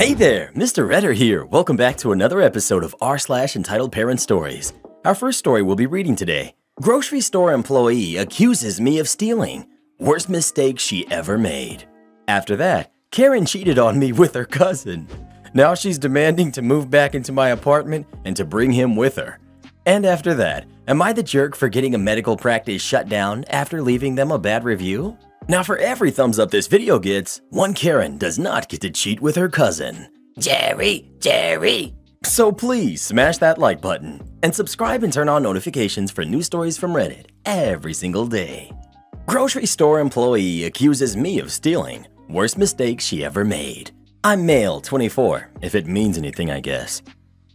Hey there, Mr. Redder here. Welcome back to another episode of r/entitled Parent Stories. Our first story we'll be reading today. Grocery store employee accuses me of stealing. Worst mistake she ever made. After that, Karen cheated on me with her cousin. Now she's demanding to move back into my apartment and to bring him with her. And after that, am I the jerk for getting a medical practice shut down after leaving them a bad review? Now for every thumbs up this video gets, one Karen does not get to cheat with her cousin. Jerry! So please smash that like button and subscribe and turn on notifications for new stories from Reddit every single day. Grocery store employee accuses me of stealing. Worst mistake she ever made. I'm male, 24, if it means anything I guess.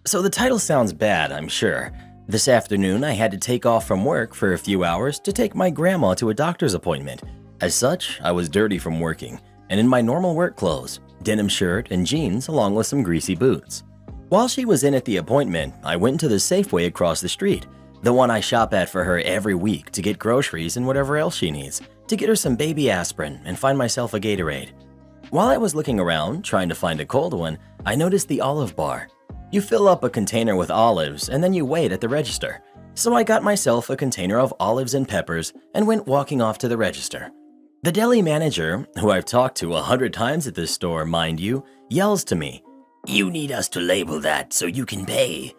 So the title sounds bad, I'm sure. This afternoon I had to take off from work for a few hours to take my grandma to a doctor's appointment. As such, I was dirty from working and in my normal work clothes, denim shirt and jeans along with some greasy boots. While she was in at the appointment, I went to the Safeway across the street, the one I shop at for her every week to get groceries and whatever else she needs, to get her some baby aspirin and find myself a Gatorade. While I was looking around, trying to find a cold one, I noticed the olive bar. You fill up a container with olives and then you wait at the register. So I got myself a container of olives and peppers and went walking off to the register. The deli manager, who I've talked to 100 times at this store, mind you, yells to me, "You need us to label that so you can pay."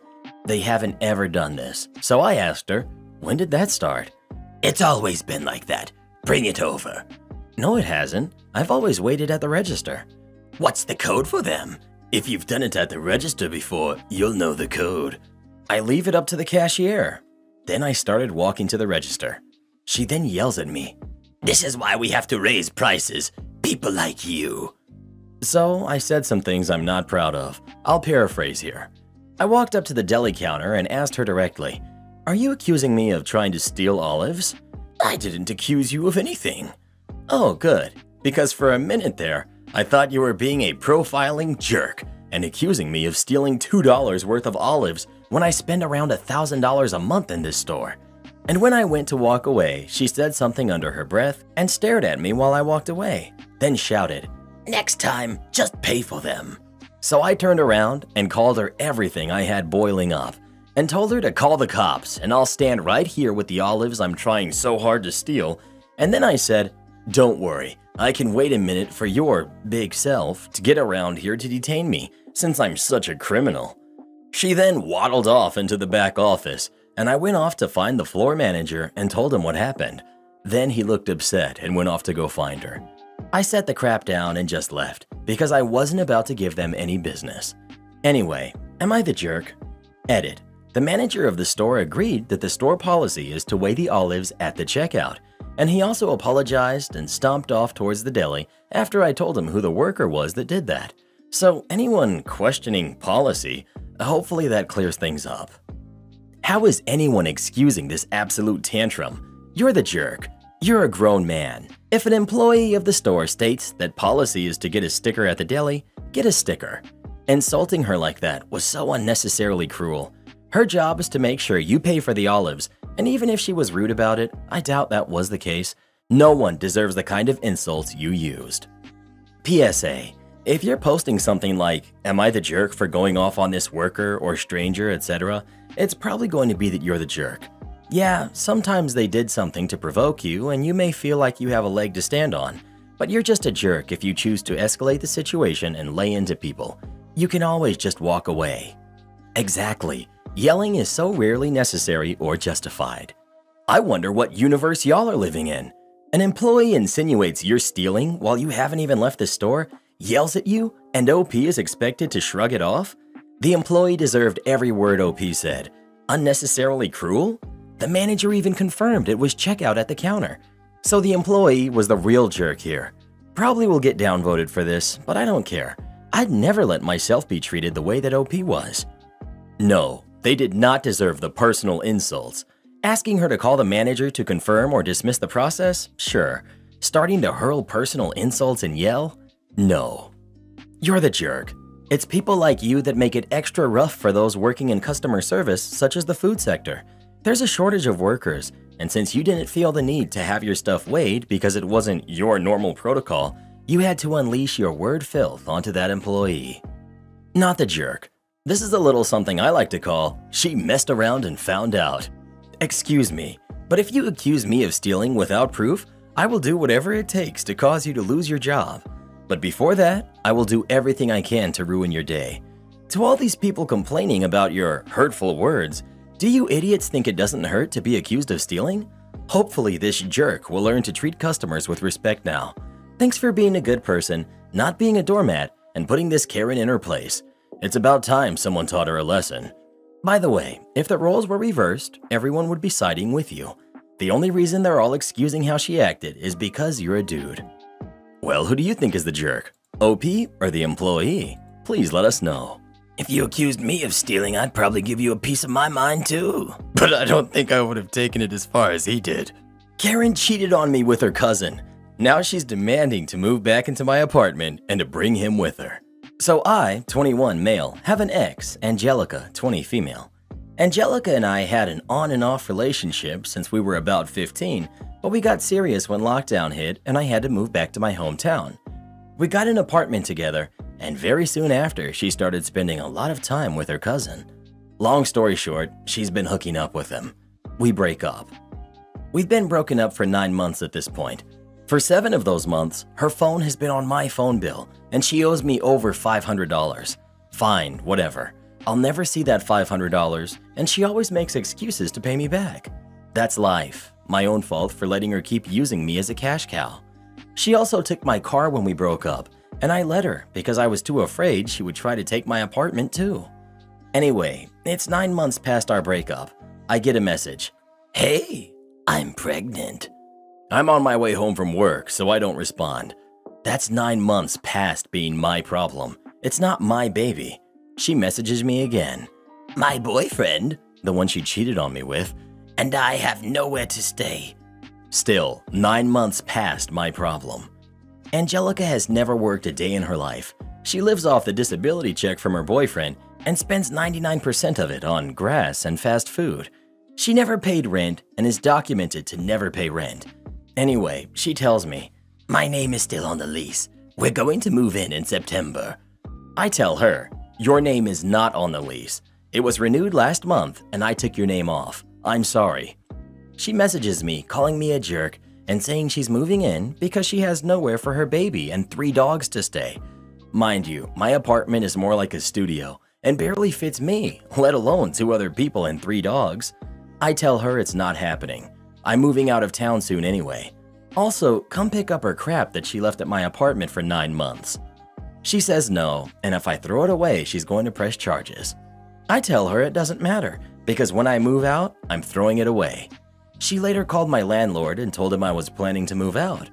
They haven't ever done this, so I asked her, "When did that start?" "It's always been like that. Bring it over." "No, it hasn't. I've always waited at the register." "What's the code for them?" "If you've done it at the register before, you'll know the code." I leave it up to the cashier. Then I started walking to the register. She then yells at me, "This is why we have to raise prices. People like you." So I said some things I'm not proud of. I'll paraphrase here. I walked up to the deli counter and asked her directly, "Are you accusing me of trying to steal olives?" "I didn't accuse you of anything." "Oh, good. Because for a minute there, I thought you were being a profiling jerk and accusing me of stealing $2 worth of olives when I spend around $1,000 a month in this store." And when I went to walk away, she said something under her breath and stared at me while I walked away, then shouted, "Next time, just pay for them." So I turned around and called her everything I had boiling up and told her to call the cops and I'll stand right here with the olives I'm trying so hard to steal. And then I said, "Don't worry, I can wait a minute for your big self to get around here to detain me since I'm such a criminal." She then waddled off into the back office and I went off to find the floor manager and told him what happened. Then he looked upset and went off to go find her. I set the crap down and just left because I wasn't about to give them any business. Anyway, am I the jerk? Edit. The manager of the store agreed that the store policy is to weigh the olives at the checkout, and he also apologized and stomped off towards the deli after I told him who the worker was that did that. So anyone questioning policy, hopefully that clears things up. How is anyone excusing this absolute tantrum? You're the jerk. You're a grown man. If an employee of the store states that policy is to get a sticker at the deli, get a sticker. Insulting her like that was so unnecessarily cruel. Her job is to make sure you pay for the olives, and even if she was rude about it, I doubt that was the case. No one deserves the kind of insults you used. PSA. If you're posting something like, "Am I the jerk for going off on this worker or stranger, etc., it's probably going to be that you're the jerk. Yeah, sometimes they did something to provoke you and you may feel like you have a leg to stand on, but you're just a jerk if you choose to escalate the situation and lay into people. You can always just walk away." Exactly. Yelling is so rarely necessary or justified. I wonder what universe y'all are living in. An employee insinuates you're stealing while you haven't even left the store, yells at you, and OP is expected to shrug it off? The employee deserved every word OP said. Unnecessarily cruel? The manager even confirmed it was checkout at the counter. So the employee was the real jerk here. Probably will get downvoted for this, but I don't care. I'd never let myself be treated the way that OP was. No, they did not deserve the personal insults. Asking her to call the manager to confirm or dismiss the process? Sure. Starting to hurl personal insults and yell? No. You're the jerk. It's people like you that make it extra rough for those working in customer service, such as the food sector. There's a shortage of workers, and since you didn't feel the need to have your stuff weighed because it wasn't your normal protocol, you had to unleash your word filth onto that employee. Not the jerk. This is a little something I like to call, she messed around and found out. Excuse me, but if you accuse me of stealing without proof, I will do whatever it takes to cause you to lose your job. But before that, I will do everything I can to ruin your day. To all these people complaining about your hurtful words, do you idiots think it doesn't hurt to be accused of stealing? Hopefully this jerk will learn to treat customers with respect now. Thanks for being a good person, not being a doormat, and putting this Karen in her place. It's about time someone taught her a lesson. By the way, if the roles were reversed, everyone would be siding with you. The only reason they're all excusing how she acted is because you're a dude. Well, who do you think is the jerk? OP or the employee? Please let us know. If you accused me of stealing, I'd probably give you a piece of my mind too. But I don't think I would have taken it as far as he did. Karen cheated on me with her cousin. Now she's demanding to move back into my apartment and to bring him with her. So I, 21 male, have an ex, Angelica, 20 female. Angelica and I had an on and off relationship since we were about 15, but we got serious when lockdown hit and I had to move back to my hometown. We got an apartment together, and very soon after, she started spending a lot of time with her cousin. Long story short, she's been hooking up with him. We break up. We've been broken up for 9 months at this point. For 7 of those months, her phone has been on my phone bill, and she owes me over $500. Fine, whatever. I'll never see that $500, and she always makes excuses to pay me back. That's life. My own fault for letting her keep using me as a cash cow. She also took my car when we broke up, and I let her because I was too afraid she would try to take my apartment too. Anyway, it's 9 months past our breakup. I get a message. Hey, I'm pregnant. I'm on my way home from work, so I don't respond. That's 9 months past being my problem. It's not my baby. She messages me again. My boyfriend, the one she cheated on me with, and I have nowhere to stay. Still, 9 months past my problem. Angelica has never worked a day in her life. She lives off the disability check from her boyfriend and spends 99% of it on grass and fast food. She never paid rent and is documented to never pay rent. Anyway, she tells me, my name is still on the lease. We're going to move in September. I tell her, your name is not on the lease. It was renewed last month and I took your name off. I'm sorry. She messages me calling me a jerk and saying she's moving in because she has nowhere for her baby and 3 dogs to stay. Mind you, my apartment is more like a studio and barely fits me, let alone 2 other people and 3 dogs. I tell her it's not happening. I'm moving out of town soon anyway. Also, come pick up her crap that she left at my apartment for 9 months. She says no, and if I throw it away, she's going to press charges. I tell her it doesn't matter, because when I move out, I'm throwing it away. She later called my landlord and told him I was planning to move out.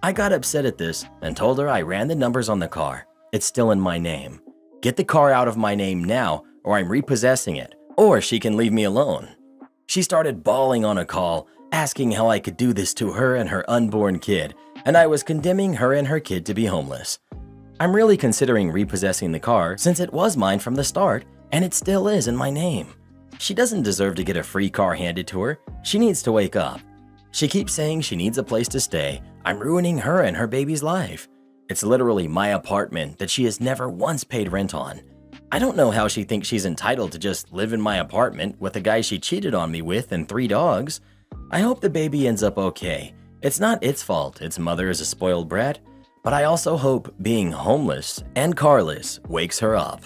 I got upset at this and told her I ran the numbers on the car. It's still in my name. Get the car out of my name now, or I'm repossessing it, or she can leave me alone. She started bawling on a call, asking how I could do this to her and her unborn kid, and I was condemning her and her kid to be homeless. I'm really considering repossessing the car since it was mine from the start, and it still is in my name. She doesn't deserve to get a free car handed to her. She needs to wake up. She keeps saying she needs a place to stay. I'm ruining her and her baby's life. It's literally my apartment that she has never once paid rent on. I don't know how she thinks she's entitled to just live in my apartment with the guy she cheated on me with and 3 dogs. I hope the baby ends up okay. It's not its fault its mother is a spoiled brat, but I also hope being homeless and carless wakes her up.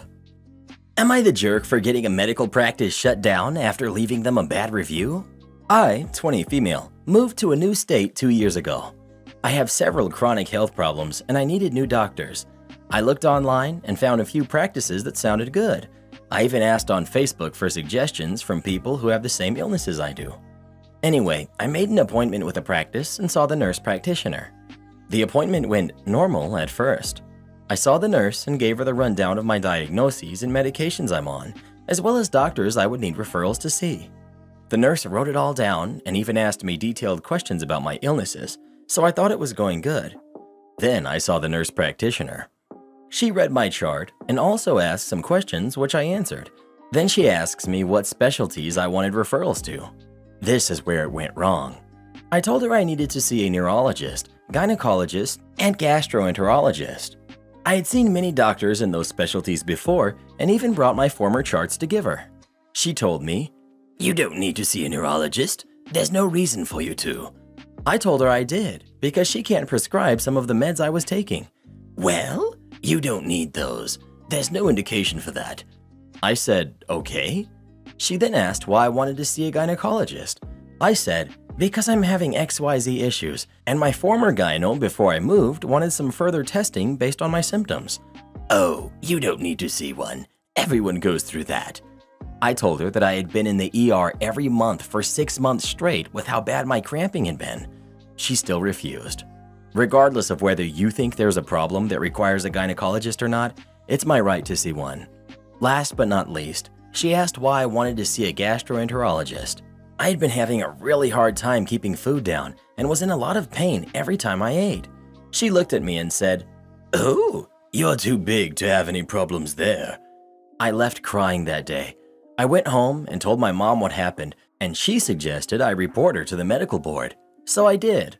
Am I the jerk for getting a medical practice shut down after leaving them a bad review? I, 20 female, moved to a new state 2 years ago. I have several chronic health problems and I needed new doctors. I looked online and found a few practices that sounded good. I even asked on Facebook for suggestions from people who have the same illnesses I do. Anyway, I made an appointment with a practice and saw the nurse practitioner. The appointment went normal at first. I saw the nurse and gave her the rundown of my diagnoses and medications I'm on, as well as doctors I would need referrals to see. The nurse wrote it all down and even asked me detailed questions about my illnesses, so I thought it was going good. Then I saw the nurse practitioner. She read my chart and also asked some questions which I answered. Then she asks me what specialties I wanted referrals to. This is where it went wrong. I told her I needed to see a neurologist, gynecologist, and gastroenterologist. I had seen many doctors in those specialties before and even brought my former charts to give her. She told me, "You don't need to see a neurologist. There's no reason for you to." I told her I did because she can't prescribe some of the meds I was taking. "Well, you don't need those. There's no indication for that." I said, "Okay." She then asked why I wanted to see a gynecologist. I said, "Because I'm having XYZ issues, and my former gyno before I moved wanted some further testing based on my symptoms." "Oh, you don't need to see one. Everyone goes through that." I told her that I had been in the ER every month for 6 months straight with how bad my cramping had been. She still refused. Regardless of whether you think there's a problem that requires a gynecologist or not, it's my right to see one. Last but not least, she asked why I wanted to see a gastroenterologist. I had been having a really hard time keeping food down and was in a lot of pain every time I ate. She looked at me and said, "Oh, you're too big to have any problems there." I left crying that day. I went home and told my mom what happened, and she suggested I report her to the medical board. So I did.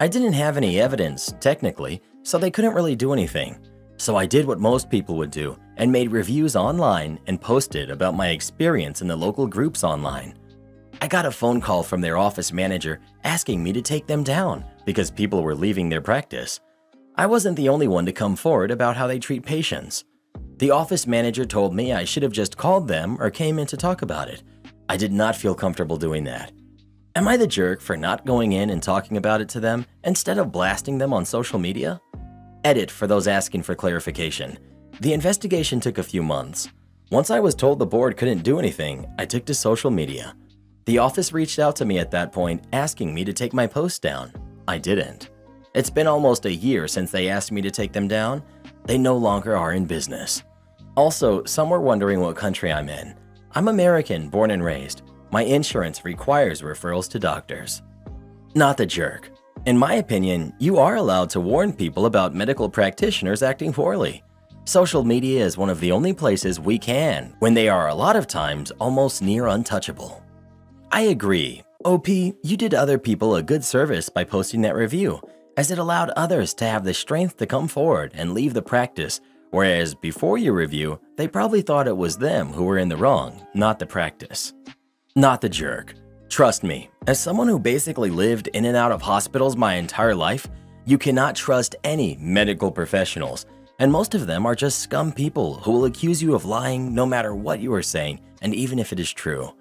I didn't have any evidence, technically, so they couldn't really do anything. So I did what most people would do and made reviews online and posted about my experience in the local groups online. I got a phone call from their office manager asking me to take them down because people were leaving their practice. I wasn't the only one to come forward about how they treat patients. The office manager told me I should have just called them or came in to talk about it. I did not feel comfortable doing that. Am I the jerk for not going in and talking about it to them instead of blasting them on social media? Edit for those asking for clarification. The investigation took a few months. Once I was told the board couldn't do anything, I took to social media. The office reached out to me at that point asking me to take my posts down. I didn't. It's been almost a year since they asked me to take them down. They no longer are in business. Also, some were wondering what country I'm in. I'm American, born and raised. My insurance requires referrals to doctors. Not the jerk. In my opinion, you are allowed to warn people about medical practitioners acting poorly. Social media is one of the only places we can, when they are a lot of times almost near untouchable. I agree. OP, you did other people a good service by posting that review, as it allowed others to have the strength to come forward and leave the practice, whereas before your review, they probably thought it was them who were in the wrong, not the practice. Not the jerk. Trust me, as someone who basically lived in and out of hospitals my entire life, you cannot trust any medical professionals, and most of them are just scum people who will accuse you of lying no matter what you are saying, and even if it is true.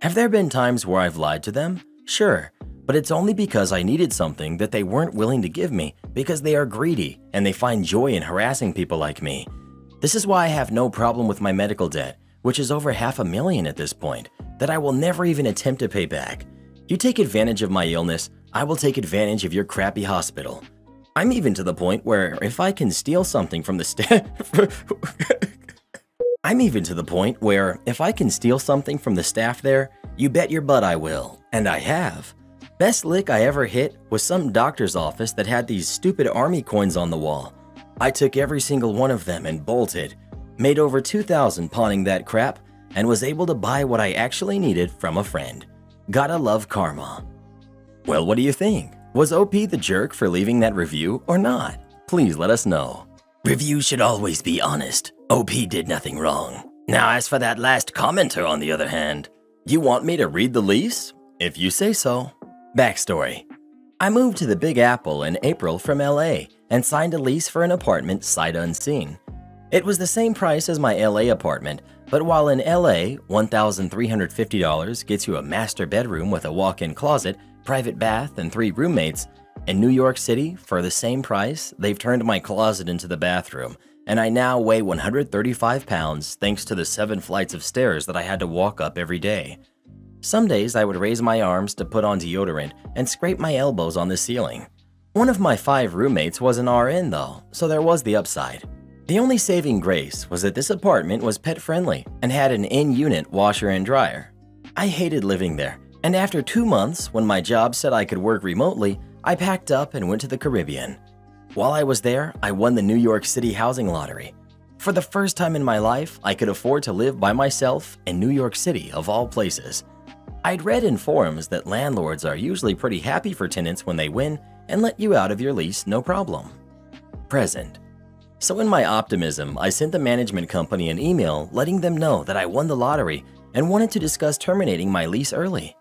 Have there been times where I've lied to them? Sure, but it's only because I needed something that they weren't willing to give me because they are greedy and they find joy in harassing people like me. This is why I have no problem with my medical debt, which is over $500,000 at this point, that I will never even attempt to pay back. You take advantage of my illness, I will take advantage of your crappy hospital. I'm even to the point where if I can steal something from the staff there, you bet your butt I will, and I have. Best lick I ever hit was some doctor's office that had these stupid army coins on the wall. I took every single one of them and bolted, made over $2,000 pawning that crap, and was able to buy what I actually needed from a friend. Gotta love karma. Well, what do you think? Was OP the jerk for leaving that review or not? Please let us know. Reviews should always be honest. OP did nothing wrong. Now, as for that last commenter, on the other hand, you want me to read the lease? If you say so. Backstory. I moved to the Big Apple in April from LA and signed a lease for an apartment sight unseen. It was the same price as my LA apartment, but while in LA, $1,350 gets you a master bedroom with a walk-in closet, private bath, and 3 roommates, in New York City, for the same price, they've turned my closet into the bathroom, and I now weigh 135 pounds thanks to the 7 flights of stairs that I had to walk up every day. Some days I would raise my arms to put on deodorant and scrape my elbows on the ceiling. One of my 5 roommates was an RN though, so there was the upside. The only saving grace was that this apartment was pet-friendly and had an in-unit washer and dryer. I hated living there, and after 2 months, when my job said I could work remotely, I packed up and went to the Caribbean. While I was there, I won the New York City housing lottery. For the first time in my life, I could afford to live by myself in New York City, of all places. I'd read in forums that landlords are usually pretty happy for tenants when they win and let you out of your lease no problem. Present. So in my optimism, I sent the management company an email letting them know that I won the lottery and wanted to discuss terminating my lease early.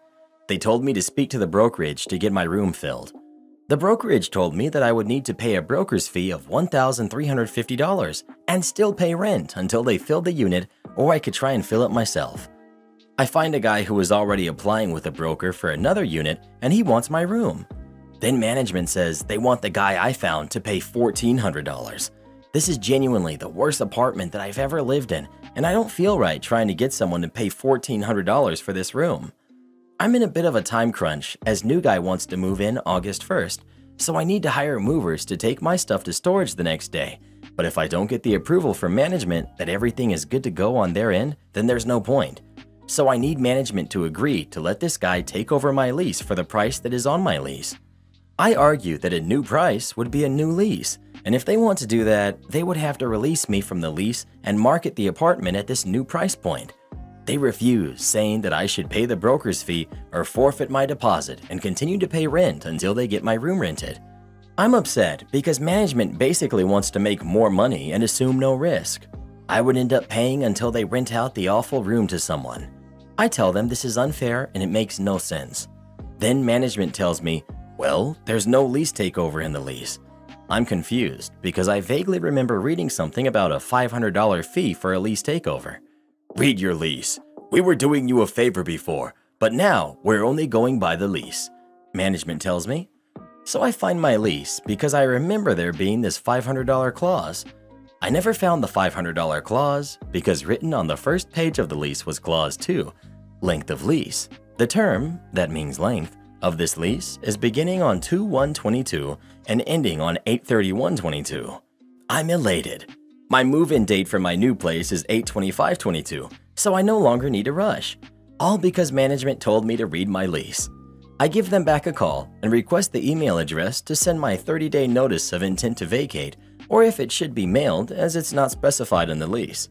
They told me to speak to the brokerage to get my room filled. The brokerage told me that I would need to pay a broker's fee of $1,350 and still pay rent until they filled the unit, or I could try and fill it myself. I find a guy who is already applying with a broker for another unit and he wants my room. Then management says they want the guy I found to pay $1,400. This is genuinely the worst apartment that I've ever lived in, and I don't feel right trying to get someone to pay $1,400 for this room. I'm in a bit of a time crunch as new guy wants to move in August 1st, so I need to hire movers to take my stuff to storage the next day. But if I don't get the approval from management that everything is good to go on their end, then there's no point. So I need management to agree to let this guy take over my lease for the price that is on my lease. I argue that a new price would be a new lease, and if they want to do that, they would have to release me from the lease and market the apartment at this new price point. They refuse, saying that I should pay the broker's fee or forfeit my deposit and continue to pay rent until they get my room rented. I'm upset because management basically wants to make more money and assume no risk. I would end up paying until they rent out the awful room to someone. I tell them this is unfair and it makes no sense. Then management tells me, well, there's no lease takeover in the lease. I'm confused because I vaguely remember reading something about a $500 fee for a lease takeover. Read your lease. We were doing you a favor before, but now we're only going by the lease, management tells me. So I find my lease because I remember there being this $500 clause. I never found the $500 clause because written on the first page of the lease was clause 2, length of lease. The term, that means length, of this lease is beginning on 2/1/22 and ending on 8/31/22. I'm elated. My move-in date for my new place is 8/25/22, so I no longer need to rush. All because management told me to read my lease. I give them back a call and request the email address to send my 30-day notice of intent to vacate, or if it should be mailed as it's not specified in the lease.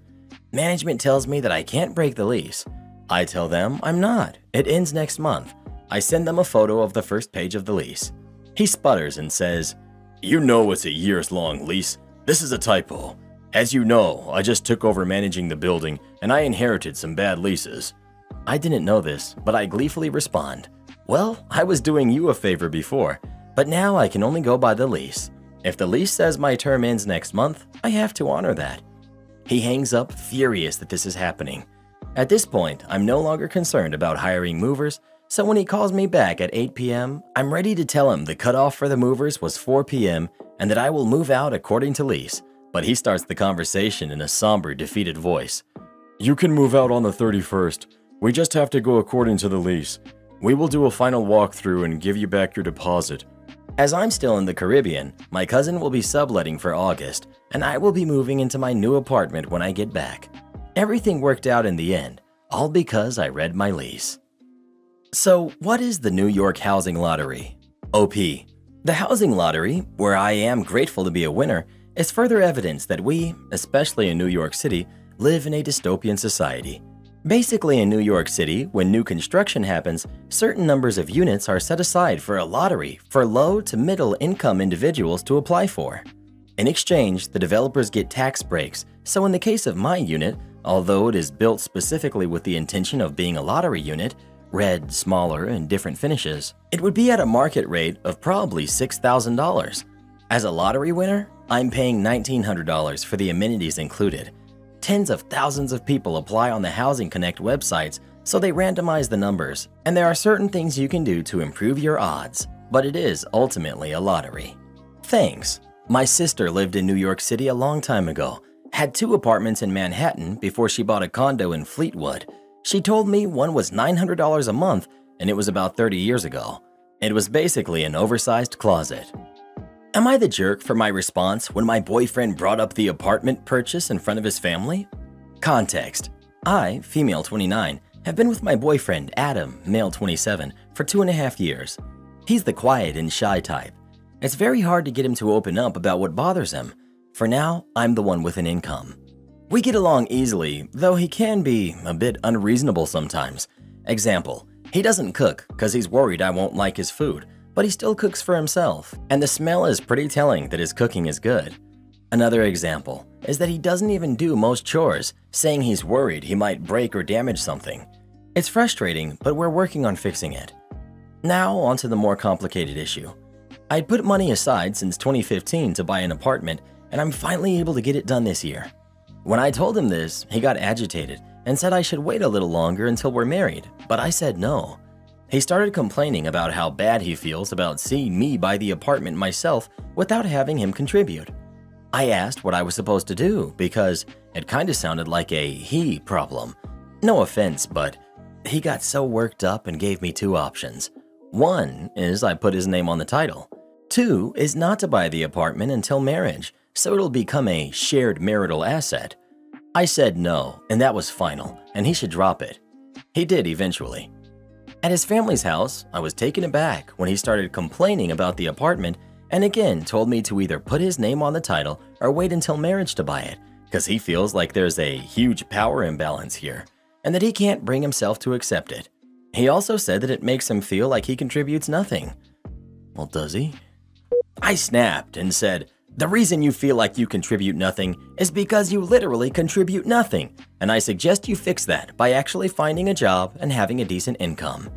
Management tells me that I can't break the lease. I tell them I'm not. It ends next month. I send them a photo of the first page of the lease. He sputters and says, "You know it's a years-long lease. This is a typo. As you know, I just took over managing the building and I inherited some bad leases." I didn't know this, but I gleefully respond, "Well, I was doing you a favor before, but now I can only go by the lease. If the lease says my term ends next month, I have to honor that." He hangs up, furious that this is happening. At this point, I'm no longer concerned about hiring movers, so when he calls me back at 8 p.m., I'm ready to tell him the cutoff for the movers was 4 p.m. and that I will move out according to lease. But he starts the conversation in a somber, defeated voice. "You can move out on the 31st. We just have to go according to the lease. We will do a final walkthrough and give you back your deposit." As I'm still in the Caribbean, my cousin will be subletting for August, and I will be moving into my new apartment when I get back. Everything worked out in the end, all because I read my lease. So, what is the New York Housing Lottery? OP. The Housing Lottery, where I am grateful to be a winner, is further evidence that we, especially in New York City, live in a dystopian society. Basically, in New York City, when new construction happens, certain numbers of units are set aside for a lottery for low to middle income individuals to apply for. In exchange, the developers get tax breaks, so in the case of my unit, although it is built specifically with the intention of being a lottery unit, red, smaller, and different finishes, it would be at a market rate of probably $6,000. As a lottery winner, I'm paying $1,900 for the amenities included. Tens of thousands of people apply on the Housing Connect websites, so they randomize the numbers, and there are certain things you can do to improve your odds, but it is ultimately a lottery. Thanks. My sister lived in New York City a long time ago, had 2 apartments in Manhattan before she bought a condo in Fleetwood. She told me one was $900 a month, and it was about 30 years ago. It was basically an oversized closet. Am I the jerk for my response when my boyfriend brought up the apartment purchase in front of his family? Context. I, female 29, have been with my boyfriend, Adam, male 27, for 2.5 years. He's the quiet and shy type. It's very hard to get him to open up about what bothers him. For now, I'm the one with an income. We get along easily, though he can be a bit unreasonable sometimes. Example, he doesn't cook because he's worried I won't like his food, but he still cooks for himself, and the smell is pretty telling that his cooking is good. Another example is that he doesn't even do most chores, saying he's worried he might break or damage something. It's frustrating, but we're working on fixing it. Now, onto the more complicated issue. I'd put money aside since 2015 to buy an apartment, and I'm finally able to get it done this year. When I told him this, he got agitated and said I should wait a little longer until we're married, but I said no. He started complaining about how bad he feels about seeing me buy the apartment myself without having him contribute. I asked what I was supposed to do because it kinda sounded like a he problem. No offense, but he got so worked up and gave me two options. One is I put his name on the title. Two is not to buy the apartment until marriage, so it'll become a shared marital asset. I said no, and that was final, and he should drop it. He did eventually. At his family's house, I was taken aback when he started complaining about the apartment and again told me to either put his name on the title or wait until marriage to buy it, because he feels like there's a huge power imbalance here and that he can't bring himself to accept it. He also said that it makes him feel like he contributes nothing. Well, does he? I snapped and said, the reason you feel like you contribute nothing is because you literally contribute nothing, and I suggest you fix that by actually finding a job and having a decent income.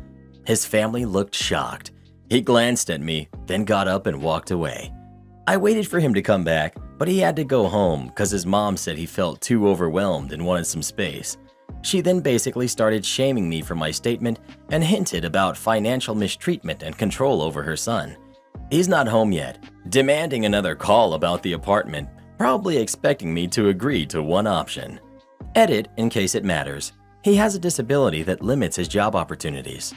His family looked shocked. He glanced at me, then got up and walked away. I waited for him to come back, but he had to go home because his mom said he felt too overwhelmed and wanted some space. She then basically started shaming me for my statement and hinted about financial mistreatment and control over her son. He's not home yet, demanding another call about the apartment, probably expecting me to agree to one option. Edit in case it matters. He has a disability that limits his job opportunities.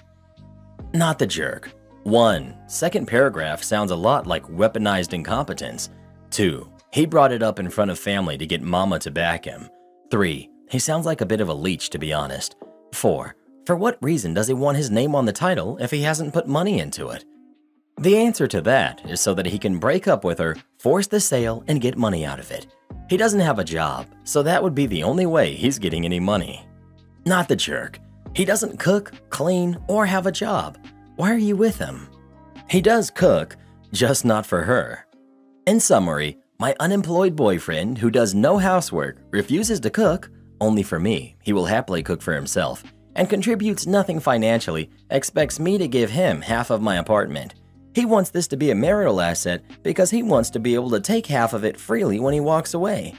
Not the jerk. 1. Second paragraph sounds a lot like weaponized incompetence. 2. He brought it up in front of family to get mama to back him. 3. He sounds like a bit of a leech, to be honest. 4. For what reason does he want his name on the title if he hasn't put money into it? The answer to that is so that he can break up with her, force the sale, and get money out of it. He doesn't have a job, so that would be the only way he's getting any money. Not the jerk. He doesn't cook, clean, or have a job. Why are you with him? He does cook, just not for her. In summary, my unemployed boyfriend who does no housework, refuses to cook, only for me, he will happily cook for himself, and contributes nothing financially, expects me to give him half of my apartment. He wants this to be a marital asset because he wants to be able to take half of it freely when he walks away.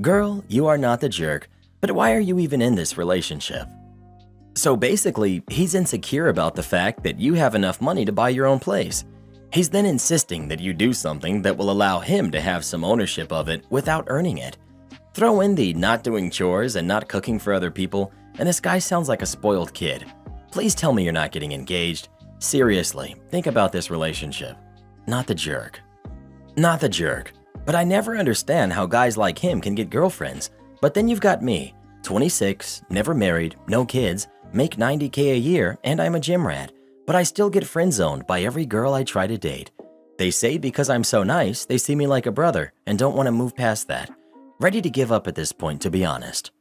Girl, you are not the jerk, but why are you even in this relationship? So basically, he's insecure about the fact that you have enough money to buy your own place. He's then insisting that you do something that will allow him to have some ownership of it without earning it. Throw in the not doing chores and not cooking for other people, and this guy sounds like a spoiled kid. Please tell me you're not getting engaged. Seriously, think about this relationship. Not the jerk. Not the jerk. But I never understand how guys like him can get girlfriends. But then you've got me, 26, never married, no kids, make $90K a year, and I'm a gym rat. But I still get friend-zoned by every girl I try to date. They say because I'm so nice, they see me like a brother and don't want to move past that. Ready to give up at this point, to be honest.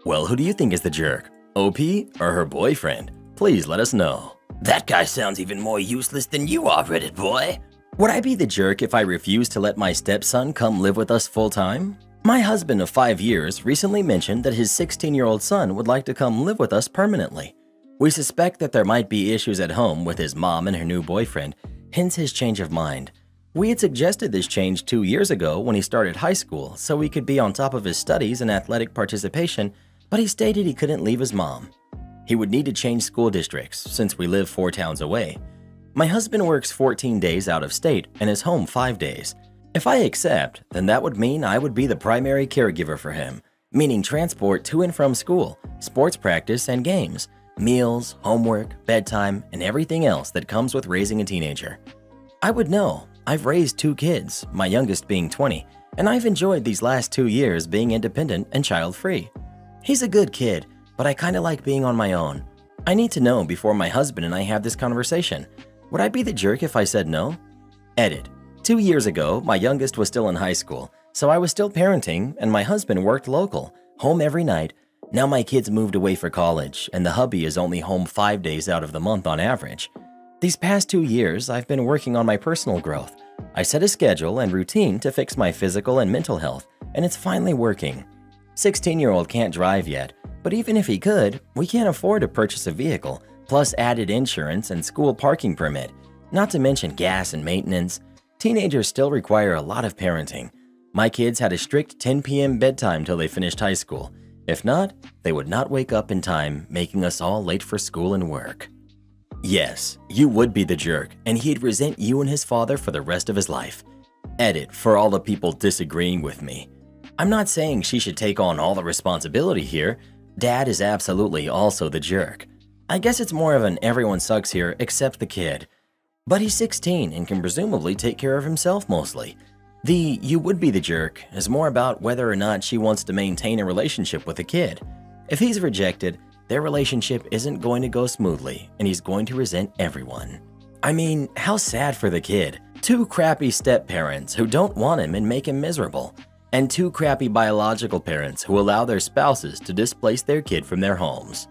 Well, who do you think is the jerk? OP or her boyfriend? Please let us know. That guy sounds even more useless than you are, Reddit boy. Would I be the jerk if I refused to let my stepson come live with us full-time? My husband of 5 years recently mentioned that his 16-year-old son would like to come live with us permanently. We suspect that there might be issues at home with his mom and her new boyfriend, hence his change of mind. We had suggested this change 2 years ago when he started high school so he could be on top of his studies and athletic participation, but he stated he couldn't leave his mom. He would need to change school districts since we live 4 towns away. My husband works 14 days out of state and is home 5 days. If I accept, then that would mean I would be the primary caregiver for him, meaning transport to and from school, sports practice and games, meals, homework, bedtime, and everything else that comes with raising a teenager. I would know. I've raised 2 kids, my youngest being 20, and I've enjoyed these last 2 years being independent and child-free. He's a good kid, but I kinda like being on my own. I need to know before my husband and I have this conversation. Would I be the jerk if I said no? Edit. 2 years ago, my youngest was still in high school, so I was still parenting and my husband worked local, home every night. Now my kids moved away for college and the hubby is only home 5 days out of the month on average. These past 2 years, I've been working on my personal growth, I set a schedule and routine to fix my physical and mental health, and it's finally working. 16-year-old can't drive yet, but even if he could, we can't afford to purchase a vehicle, plus added insurance and school parking permit, not to mention gas and maintenance. Teenagers still require a lot of parenting. My kids had a strict 10 p.m. bedtime till they finished high school. If not, they would not wake up in time, making us all late for school and work. Yes, you would be the jerk, and he'd resent you and his father for the rest of his life. Edit for all the people disagreeing with me. I'm not saying she should take on all the responsibility here. Dad is absolutely also the jerk. I guess it's more of an everyone sucks here except the kid. But he's 16 and can presumably take care of himself mostly. The "you would be the jerk" is more about whether or not she wants to maintain a relationship with the kid. If he's rejected, their relationship isn't going to go smoothly and he's going to resent everyone. I mean, how sad for the kid. 2 crappy step-parents who don't want him and make him miserable, and 2 crappy biological parents who allow their spouses to displace their kid from their homes.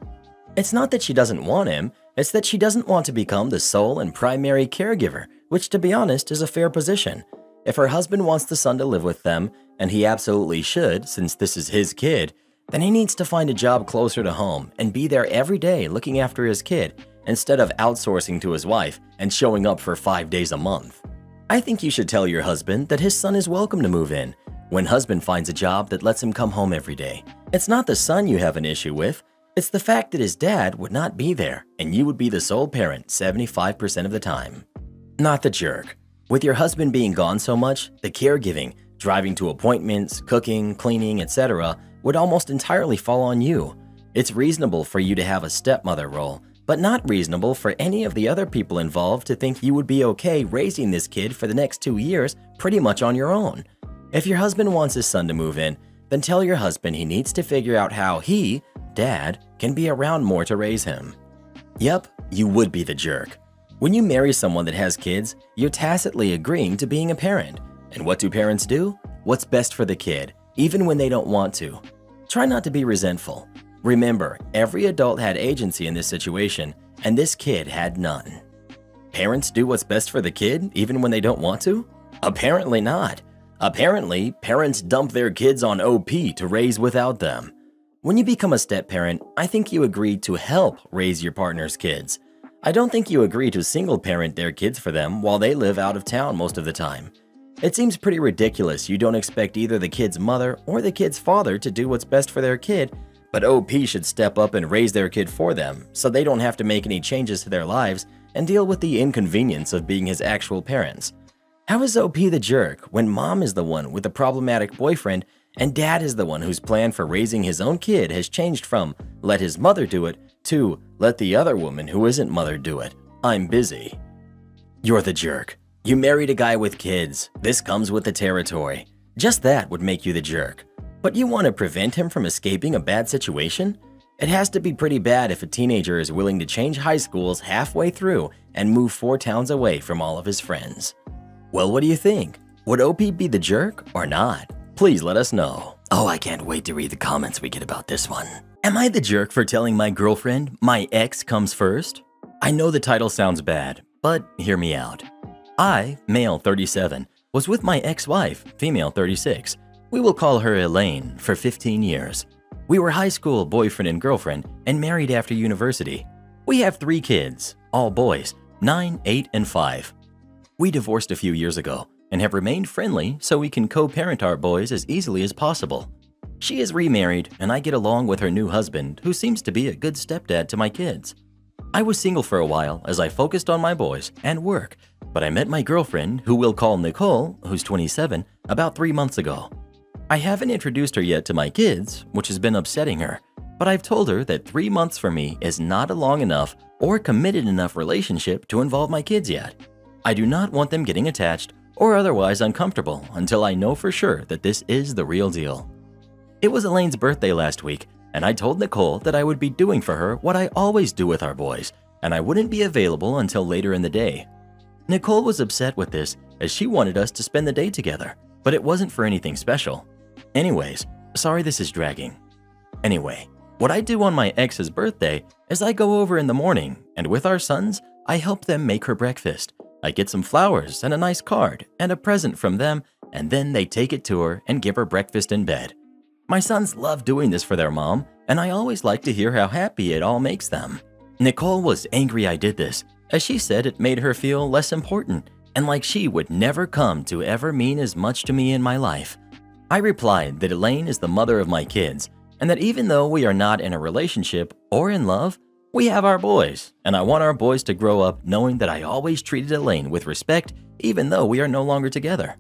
It's not that she doesn't want him, it's that she doesn't want to become the sole and primary caregiver, which to be honest is a fair position. If her husband wants the son to live with them, and he absolutely should since this is his kid, then he needs to find a job closer to home and be there every day looking after his kid instead of outsourcing to his wife and showing up for 5 days a month. I think you should tell your husband that his son is welcome to move in when husband finds a job that lets him come home every day. It's not the son you have an issue with. It's the fact that his dad would not be there and you would be the sole parent 75% of the time. Not the jerk. With your husband being gone so much, the caregiving, driving to appointments, cooking, cleaning, etc. would almost entirely fall on you. It's reasonable for you to have a stepmother role, but not reasonable for any of the other people involved to think you would be okay raising this kid for the next 2 years pretty much on your own. If your husband wants his son to move in, then tell your husband he needs to figure out how he, Dad, can be around more to raise him. Yep, you would be the jerk. When you marry someone that has kids, you're tacitly agreeing to being a parent. And what do parents do? What's best for the kid, even when they don't want to. Try not to be resentful. Remember, every adult had agency in this situation, and this kid had none. Parents do what's best for the kid, even when they don't want to? Apparently not. Apparently, parents dump their kids on OP to raise without them. When you become a step-parent, I think you agree to help raise your partner's kids. I don't think you agree to single-parent their kids for them while they live out of town most of the time. It seems pretty ridiculous you don't expect either the kid's mother or the kid's father to do what's best for their kid, but OP should step up and raise their kid for them so they don't have to make any changes to their lives and deal with the inconvenience of being his actual parents. How is OP the jerk when mom is the one with the problematic boyfriend and dad is the one whose plan for raising his own kid has changed from let his mother do it to let the other woman who isn't mother do it? I'm busy. You're the jerk. You married a guy with kids. This comes with the territory. Just that would make you the jerk. But you want to prevent him from escaping a bad situation? It has to be pretty bad if a teenager is willing to change high schools halfway through and move 4 towns away from all of his friends. Well, what do you think? Would OP be the jerk or not? Please let us know. Oh, I can't wait to read the comments we get about this one. Am I the jerk for telling my girlfriend my ex comes first? I know the title sounds bad, but hear me out. I, male 37, was with my ex-wife, female 36. We will call her Elaine, for 15 years. We were high school boyfriend and girlfriend and married after university. We have 3 kids, all boys, 9, 8, and 5. We divorced a few years ago and have remained friendly so we can co-parent our boys as easily as possible. She is remarried and I get along with her new husband, who seems to be a good stepdad to my kids. I was single for a while as I focused on my boys and work, but I met my girlfriend, who we'll call Nicole, who's 27, about 3 months ago. I haven't introduced her yet to my kids, which has been upsetting her, but I've told her that 3 months for me is not a long enough or committed enough relationship to involve my kids yet. I do not want them getting attached or otherwise uncomfortable until I know for sure that this is the real deal. It was Elaine's birthday last week, and I told Nicole that I would be doing for her what I always do with our boys, and I wouldn't be available until later in the day. Nicole was upset with this as she wanted us to spend the day together, but it wasn't for anything special. Anyways, sorry this is dragging. Anyway, what I do on my ex's birthday is I go over in the morning, and with our sons, I help them make her breakfast. I get some flowers and a nice card and a present from them, and then they take it to her and give her breakfast in bed. My sons love doing this for their mom, and I always like to hear how happy it all makes them. Nicole was angry I did this, as she said it made her feel less important and like she would never come to ever mean as much to me in my life. I replied that Elaine is the mother of my kids, and that even though we are not in a relationship or in love, we have our boys, and I want our boys to grow up knowing that I always treated Elaine with respect even though we are no longer together.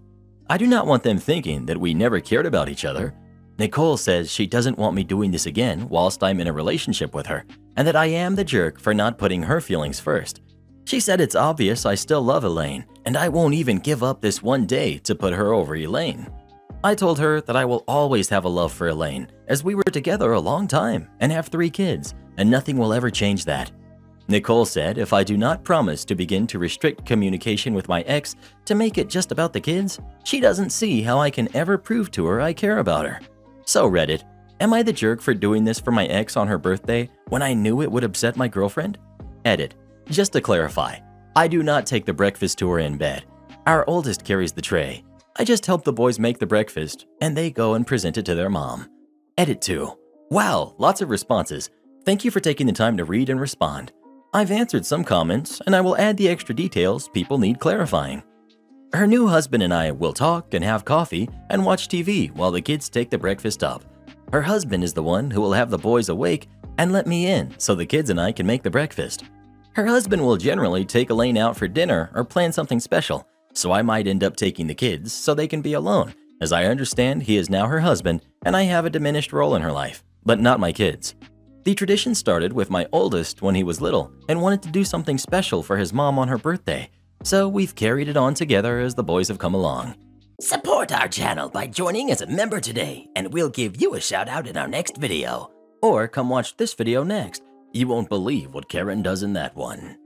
I do not want them thinking that we never cared about each other. Nicole says she doesn't want me doing this again whilst I'm in a relationship with her, and that I am the jerk for not putting her feelings first. She said it's obvious I still love Elaine, and I won't even give up this one day to put her over Elaine. I told her that I will always have a love for Elaine, as we were together a long time and have 3 kids, and nothing will ever change that. Nicole said if I do not promise to begin to restrict communication with my ex to make it just about the kids, she doesn't see how I can ever prove to her I care about her. So Reddit, am I the jerk for doing this for my ex on her birthday when I knew it would upset my girlfriend? Edit. Just to clarify, I do not take the breakfast to her in bed. Our oldest carries the tray. I just help the boys make the breakfast, and they go and present it to their mom. Edit 2. Wow, lots of responses. Thank you for taking the time to read and respond. I've answered some comments, and I will add the extra details people need clarifying. Her new husband and I will talk and have coffee and watch TV while the kids take the breakfast up. Her husband is the one who will have the boys awake and let me in so the kids and I can make the breakfast. Her husband will generally take Elaine out for dinner or plan something special, so I might end up taking the kids so they can be alone, as I understand he is now her husband and I have a diminished role in her life, but not my kids. The tradition started with my oldest when he was little and wanted to do something special for his mom on her birthday, so we've carried it on together as the boys have come along. Support our channel by joining as a member today, and we'll give you a shout out in our next video. Or come watch this video next. You won't believe what Karen does in that one.